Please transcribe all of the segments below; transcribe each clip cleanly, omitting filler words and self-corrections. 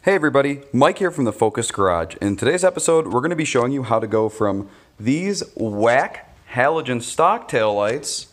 Hey everybody, Mike here from the Focus Garage. In today's episode, we're going to be showing you how to go from these whack halogen stock taillights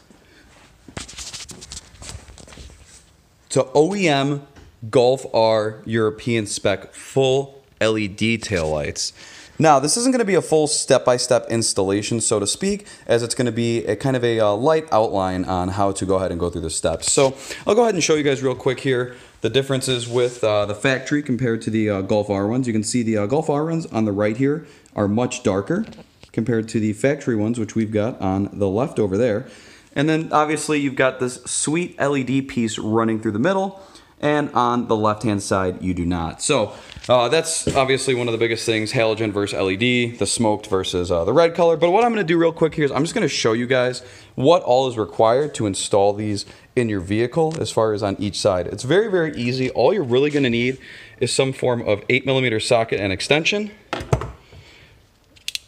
to OEM Golf R European spec full LED taillights. Now, this isn't going to be a full step-by-step installation, so to speak, as it's going to be a kind of a light outline on how to go ahead and go through the steps. So I'll go ahead and show you guys real quick here the differences with the factory compared to the Golf R ones. You can see the Golf R ones on the right here are much darker compared to the factory ones, which we've got on the left over there. And then obviously you've got this sweet LED piece running through the middle, and on the left-hand side, you do not. So that's obviously one of the biggest things, halogen versus LED, the smoked versus the red color. But what I'm gonna do real quick here is I'm just gonna show you guys what all is required to install these in your vehicle as far as on each side. It's very, very easy. All you're really gonna need is some form of 8mm socket and extension,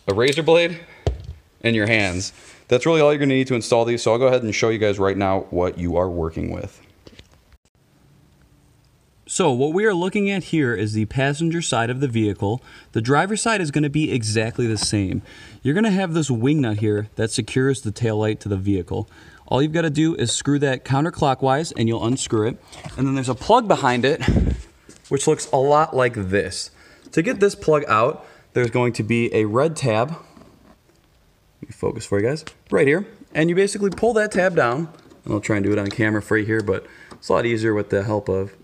a razor blade, and your hands. That's really all you're gonna need to install these. So I'll go ahead and show you guys right now what you are working with. So what we are looking at here is the passenger side of the vehicle. The driver's side is going to be exactly the same. You're going to have this wing nut here that secures the taillight to the vehicle. All you've got to do is screw that counterclockwise and you'll unscrew it. And then there's a plug behind it which looks a lot like this. To get this plug out, there's going to be a red tab. Let me focus for you guys. Right here. And you basically pull that tab down. And I'll try and do it on camera for you here, but it's a lot easier with the help of...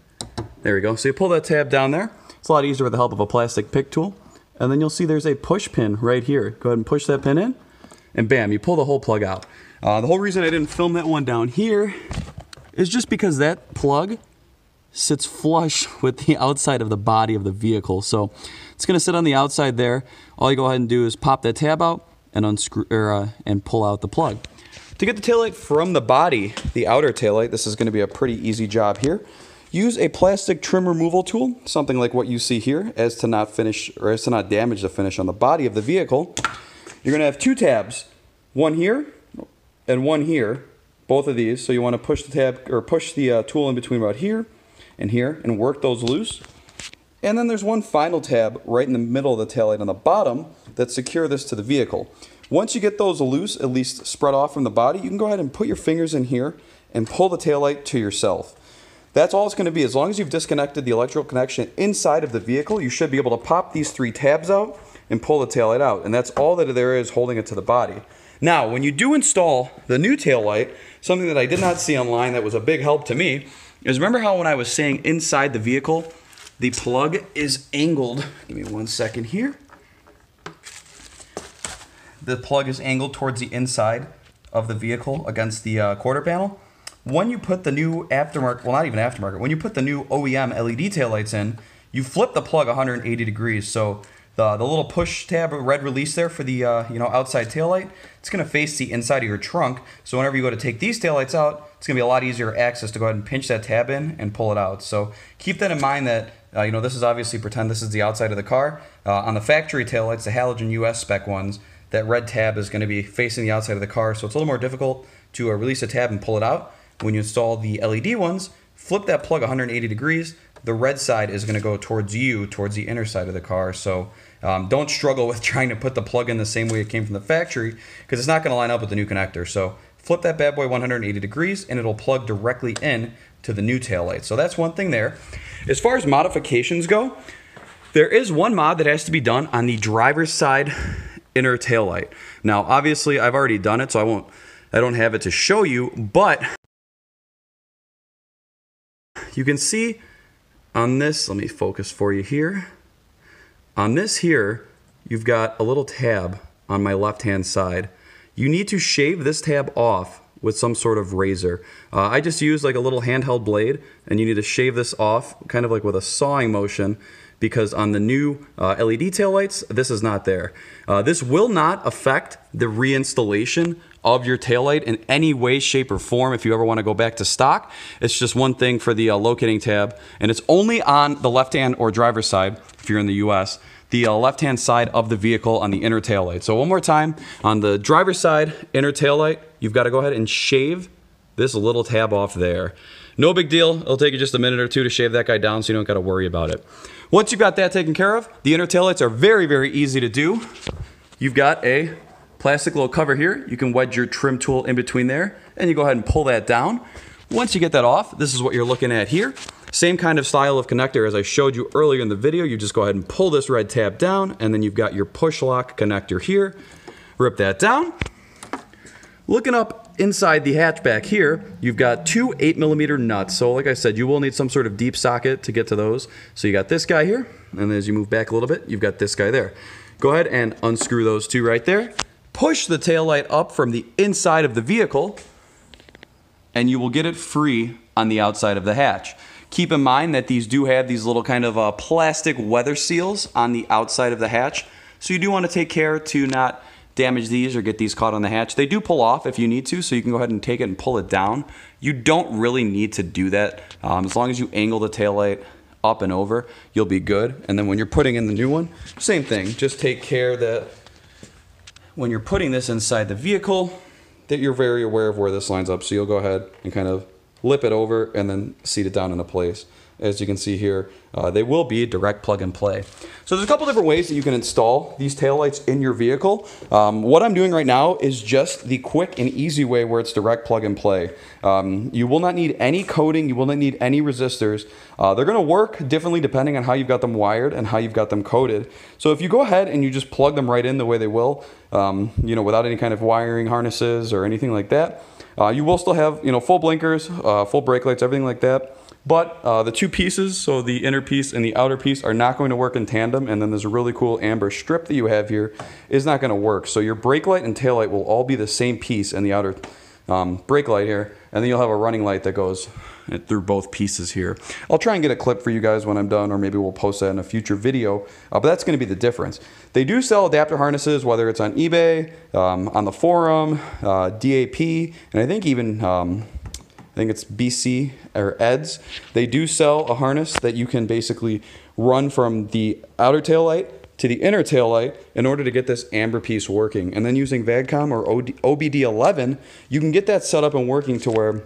There we go. So you pull that tab down there. It's a lot easier with the help of a plastic pick tool. And then you'll see there's a push pin right here. Go ahead and push that pin in. And bam, you pull the whole plug out. The whole reason I didn't film that one down here is just because that plug sits flush with the outside of the body of the vehicle. So it's going to sit on the outside there. All you go ahead and do is pop that tab out and unscrew and pull out the plug. To get the taillight from the body, the outer taillight, this is going to be a pretty easy job here. Use a plastic trim removal tool, something like what you see here, as to not damage the finish on the body of the vehicle. You're going to have two tabs, one here and one here, both of these. So you want to push the tab or push the tool in between about here and work those loose. And then there's one final tab right in the middle of the taillight on the bottom that secure this to the vehicle. Once you get those loose, at least spread off from the body, you can go ahead and put your fingers in here and pull the taillight to yourself. That's all it's going to be. As long as you've disconnected the electrical connection inside of the vehicle, you should be able to pop these three tabs out and pull the taillight out. And that's all that there is holding it to the body. Now, when you do install the new taillight, something that I did not see online that was a big help to me is, remember how when I was saying inside the vehicle, the plug is angled. Give me 1 second here. The plug is angled towards the inside of the vehicle against the quarter panel. When you put the new aftermarket, well, not even aftermarket, when you put the new OEM LED taillights in, you flip the plug 180 degrees. So the little push tab or red release there for the outside taillight, it's going to face the inside of your trunk. So whenever you go to take these taillights out, it's going to be a lot easier access to go ahead and pinch that tab in and pull it out. So keep that in mind that, this is obviously, pretend this is the outside of the car. On the factory taillights, the halogen US spec ones, that red tab is going to be facing the outside of the car. So it's a little more difficult to release a tab and pull it out. When you install the LED ones, flip that plug 180 degrees. The red side is going to go towards you, towards the inner side of the car. So don't struggle with trying to put the plug in the same way it came from the factory, because it's not going to line up with the new connector. So flip that bad boy 180 degrees and it'll plug directly in to the new taillight. So that's one thing there. As far as modifications go, there is one mod that has to be done on the driver's side inner taillight. Now, obviously, I've already done it, so I don't have it to show you, but you can see on this, let me focus for you here. On this here, you've got a little tab on my left-hand side. You need to shave this tab off with some sort of razor. I just use like a little handheld blade, and you need to shave this off kind of like with a sawing motion, because on the new LED taillights, this is not there. This will not affect the reinstallation of your taillight in any way, shape, or form if you ever want to go back to stock. It's just one thing for the locating tab, and it's only on the left-hand or driver's side, if you're in the US, the left-hand side of the vehicle on the inner taillight. So one more time, on the driver's side inner taillight, you've got to go ahead and shave this little tab off there. No big deal. It'll take you just a minute or two to shave that guy down so you don't got to worry about it. Once you've got that taken care of, the inner taillights are very, very easy to do. You've got a plastic little cover here. You can wedge your trim tool in between there, and you go ahead and pull that down. Once you get that off, this is what you're looking at here. Same kind of style of connector as I showed you earlier in the video. You just go ahead and pull this red tab down, and then you've got your push lock connector here. Rip that down. Looking up inside the hatchback here, you've got two 8mm nuts. So like I said, you will need some sort of deep socket to get to those. So you got this guy here, and as you move back a little bit, you've got this guy there. Go ahead and unscrew those two right there. Push the taillight up from the inside of the vehicle, and you will get it free on the outside of the hatch. Keep in mind that these do have these little kind of plastic weather seals on the outside of the hatch. So you do want to take care to not damage these or get these caught on the hatch. They do pull off if you need to, so you can go ahead and take it and pull it down. You don't really need to do that. As long as you angle the taillight up and over, you'll be good. And then when you're putting in the new one, same thing. Just take care that when you're putting this inside the vehicle, that you're very aware of where this lines up. So you'll go ahead and kind of lip it over and then seat it down into place. As you can see here, they will be direct plug and play. So there's a couple different ways that you can install these taillights in your vehicle. What I'm doing right now is just the quick and easy way where it's direct plug and play. You will not need any coating, you will not need any resistors. They're gonna work differently depending on how you've got them wired and how you've got them coated. So if you go ahead and you just plug them right in the way they will, you know, without any kind of wiring harnesses or anything like that, you will still have, you know, full blinkers, full brake lights, everything like that. But the two pieces, so the inner piece and the outer piece, are not going to work in tandem, and then there's a really cool amber strip that you have here is not going to work. So your brake light and tail light will all be the same piece in the outer brake light here, and then you'll have a running light that goes through both pieces here. I'll try and get a clip for you guys when I'm done, or maybe we'll post that in a future video, but that's going to be the difference. They do sell adapter harnesses, whether it's on eBay, on the forum, DAP, and I think even I think it's BC or EDS. They do sell a harness that you can basically run from the outer tail light to the inner tail light in order to get this amber piece working. And then using VAGCOM or OBD11, you can get that set up and working to where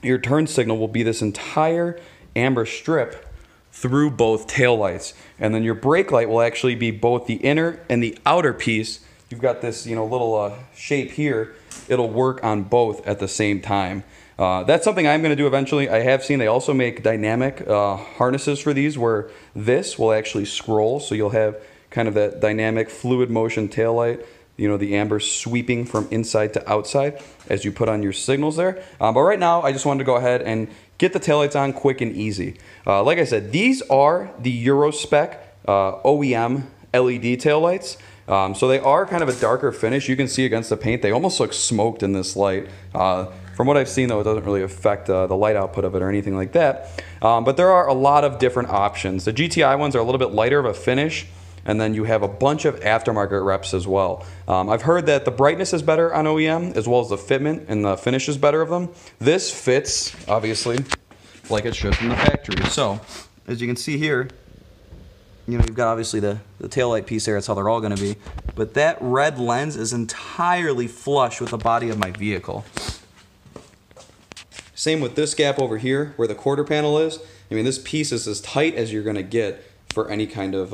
your turn signal will be this entire amber strip through both tail lights. And then your brake light will actually be both the inner and the outer piece. You've got this, you know, little shape here. It'll work on both at the same time. That's something I'm going to do eventually. I have seen they also make dynamic harnesses for these where this will actually scroll, so you'll have kind of that dynamic fluid motion tail light, you know, the amber sweeping from inside to outside as you put on your signals there. But right now I just wanted to go ahead and get the taillights on quick and easy. Like I said, these are the Euro Spec OEM LED taillights. So they are kind of a darker finish. You can see against the paint, they almost look smoked in this light. From what I've seen, though, it doesn't really affect the light output of it or anything like that. But there are a lot of different options. The GTI ones are a little bit lighter of a finish, and then you have a bunch of aftermarket reps as well. I've heard that the brightness is better on OEM, as well as the fitment and the finish is better of them. This fits, obviously, like it should from the factory. So, as you can see here, you know, you've got obviously the taillight piece there, that's how they're all gonna be. But that red lens is entirely flush with the body of my vehicle. Same with this gap over here where the quarter panel is. I mean, this piece is as tight as you're gonna get for any kind of,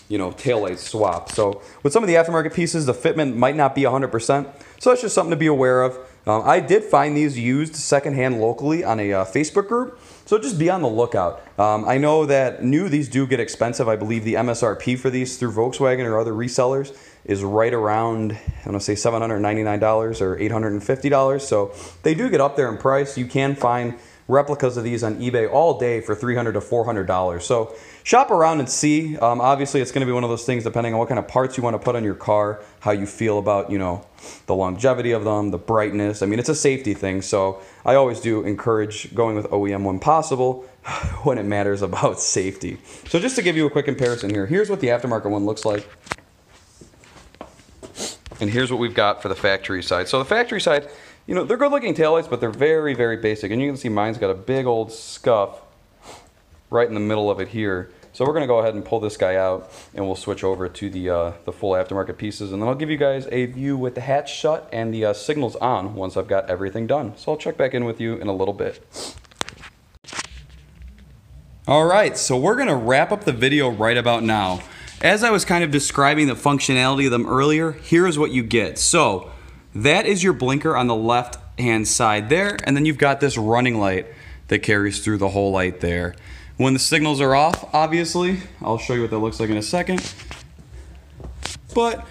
you know, taillight swap. So with some of the aftermarket pieces, the fitment might not be 100%. So that's just something to be aware of. I did find these used secondhand locally on a Facebook group. So just be on the lookout. I know that new, these do get expensive. I believe the MSRP for these through Volkswagen or other resellers is right around, I want to say $799 or $850. So they do get up there in price. You can find replicas of these on eBay all day for $300 to $400. So shop around and see. Obviously, it's going to be one of those things depending on what kind of parts you want to put on your car, how you feel about, you know, the longevity of them, the brightness. I mean, it's a safety thing. So I always do encourage going with OEM when possible when it matters about safety. So just to give you a quick comparison here, here's what the aftermarket one looks like. And here's what we've got for the factory side. So the factory side, you know, they're good looking taillights, but they're very, very basic. And you can see mine's got a big old scuff right in the middle of it here. So we're gonna go ahead and pull this guy out and we'll switch over to the full aftermarket pieces. And then I'll give you guys a view with the hatch shut and the signals on once I've got everything done. So I'll check back in with you in a little bit. All right, so we're gonna wrap up the video right about now. As I was kind of describing the functionality of them earlier, here's what you get. So that is your blinker on the left hand side there, and then you've got this running light that carries through the whole light there. When the signals are off, obviously, I'll show you what that looks like in a second. But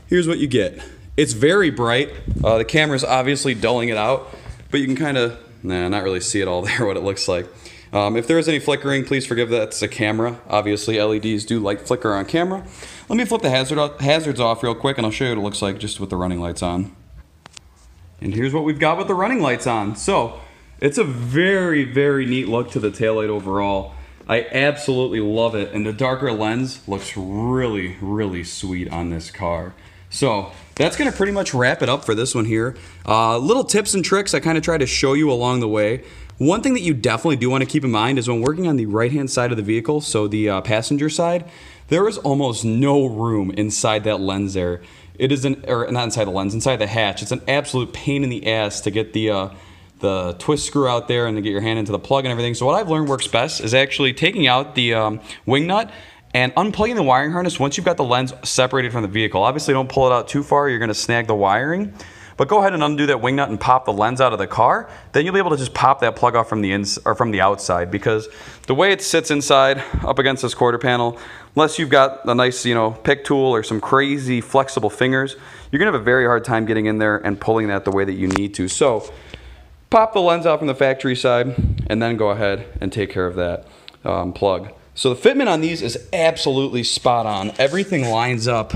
here's what you get. It's very bright. The camera's obviously dulling it out, but you can kind of, not really see it all there, what it looks like. If there is any flickering, please forgive that. It's a camera. Obviously, LEDs do light flicker on camera. Let me flip the hazards off real quick, and I'll show you what it looks like just with the running lights on. And here's what we've got with the running lights on. So it's a very, very neat look to the taillight overall. I absolutely love it, and the darker lens looks really, really sweet on this car. So that's gonna pretty much wrap it up for this one here. Little tips and tricks I kind of try to show you along the way. One thing that you definitely do want to keep in mind is when working on the right-hand side of the vehicle, so the passenger side, there is almost no room inside that lens there. It is or not inside the lens, inside the hatch. It's an absolute pain in the ass to get the twist screw out there and to get your hand into the plug and everything. So what I've learned works best is actually taking out the wing nut and unplugging the wiring harness once you've got the lens separated from the vehicle. Obviously don't pull it out too far, you're gonna snag the wiring. But go ahead and undo that wing nut and pop the lens out of the car. Then you'll be able to just pop that plug off from the outside, because the way it sits inside up against this quarter panel, unless you've got a nice, pick tool or some crazy flexible fingers, you're gonna have a very hard time getting in there and pulling that the way that you need to. So pop the lens out from the factory side and then go ahead and take care of that plug. So the fitment on these is absolutely spot on. Everything lines up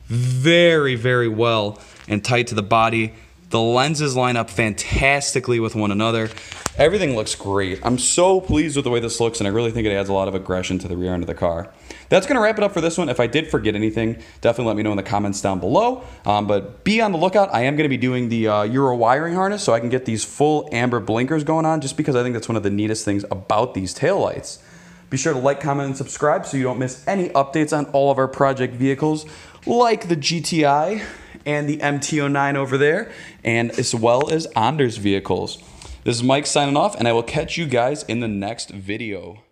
very, very well and tight to the body. The lenses line up fantastically with one another. Everything looks great. I'm so pleased with the way this looks, and I really think it adds a lot of aggression to the rear end of the car. That's gonna wrap it up for this one. If I did forget anything, definitely let me know in the comments down below. But be on the lookout. I am gonna be doing the Euro wiring harness so I can get these full amber blinkers going on, just because I think that's one of the neatest things about these taillights. Be sure to like, comment, and subscribe so you don't miss any updates on all of our project vehicles, like the GTI and the MT09 over there, and as well as Anders vehicles. This is Mike signing off, and I will catch you guys in the next video.